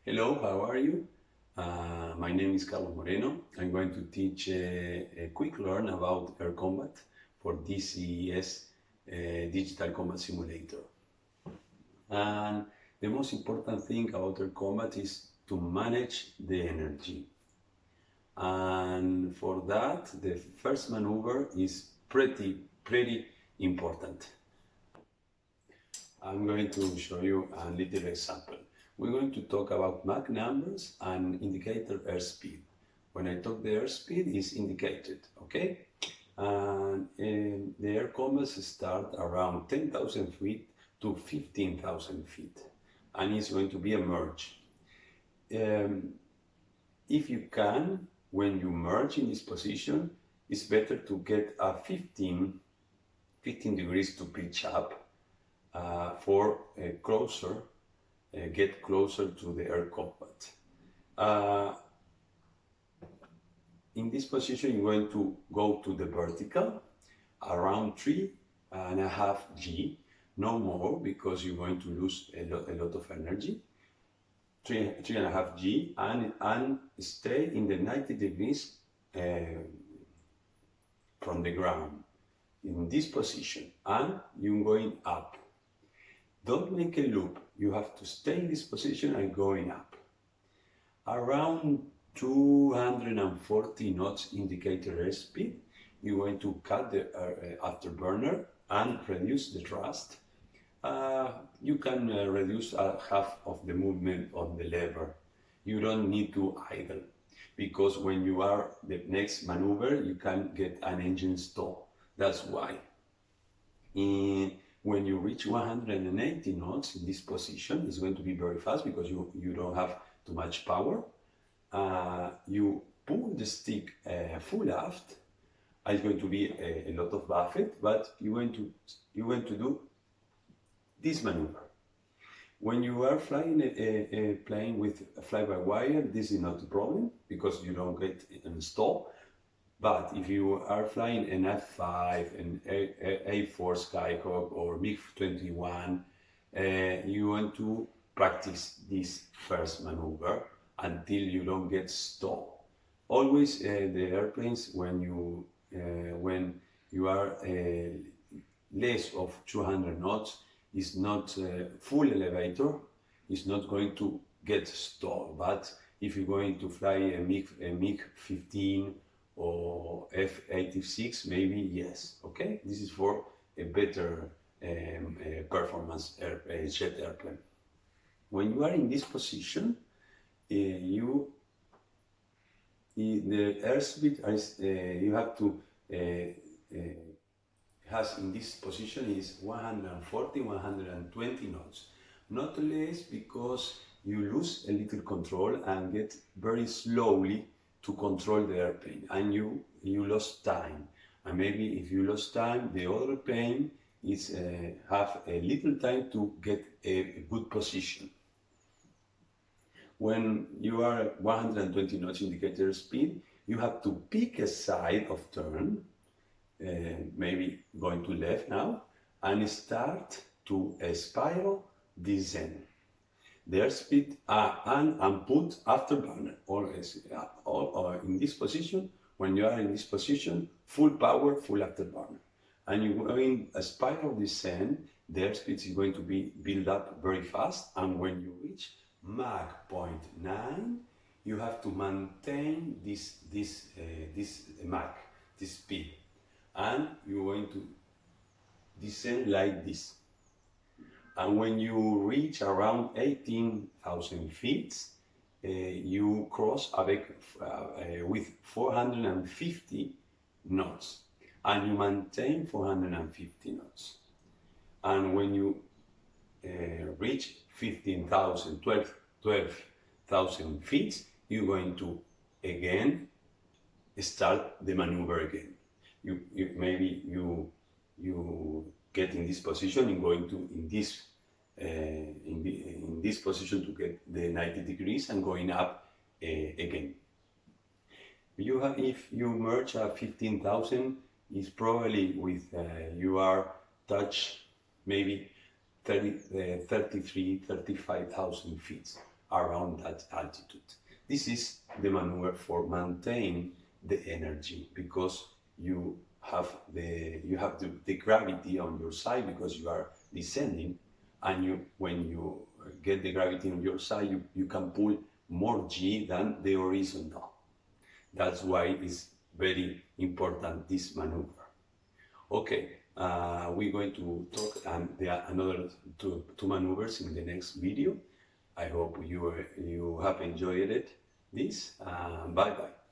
Hello, how are you? My name is Carlos Moreno. I'm going to teach a quick learn about air combat for DCS Digital Combat Simulator. And the most important thing about air combat is to manage the energy. And for that, the first maneuver is pretty important. I'm going to show you a little example. We're going to talk about Mach numbers and indicator airspeed. When I talk the airspeed is indicated, okay? And the air combats start around 10,000 feet to 15,000 feet. And it's going to be a merge. If you can, when you merge in this position, it's better to get a 15 degrees to pitch up for get closer to the air combat. In this position, you're going to go to the vertical around 3.5 G, no more, because you're going to lose a lot of energy. 3.5 G and stay in the 90 degrees from the ground in this position, and you're going up. Don't make a loop. You have to stay in this position and going up. Around 240 knots indicator airspeed, you're going to cut the afterburner and reduce the thrust. You can reduce half of the movement of the lever. You don't need to idle, because when you are the next maneuver, you can get an engine stall. That's why. When you reach 180 knots in this position, it's going to be very fast because you don't have too much power. You pull the stick full aft. It's going to be a lot of buffet, but you're going to do this maneuver. When you are flying a plane with a fly-by-wire, this is not a problem because you don't get installed. But if you are flying an F5, an A4 Skyhawk or MiG-21, you want to practice this first maneuver until you don't get stalled. Always the airplanes, when you are less of 200 knots, is not full elevator, is not going to get stalled. But if you're going to fly a MiG-15 or F-86, maybe yes, okay? This is for a better performance jet airplane. When you are in this position, the airspeed is, you have to has in this position is 140, 120 knots. Not less, because you lose a little control and get very slowly to control the airplane, and you lost time. And maybe if you lost time, the other plane is have a little time to get a good position. When you are at 120 knots indicator speed, you have to pick a side of turn, maybe going to left now, and start to a spiral descent. The airspeed and put afterburner always, or in this position. When you are in this position, full power, full afterburner, and you're going a spiral descent. The airspeed is going to be built up very fast, and when you reach Mach 0.9, you have to maintain this Mach, this speed, and you're going to descend like this. And when you reach around 18,000 feet, you cross with 450 knots, and you maintain 450 knots. And when you reach 15,000, 12,000 feet, you're going to again start the maneuver again. Maybe you get in this position and going to in this position to get the 90 degrees and going up again. If you merge at 15,000, is probably with you are touch maybe 33, 35,000 feet around that altitude. This is the maneuver for maintain the energy, because you have the gravity on your side because you are descending, and when you get the gravity on your side, you can pull more G than the horizontal. That's why it's very important, this maneuver. Okay, we're going to talk and there are another two maneuvers in the next video. I hope you have enjoyed it. Bye bye.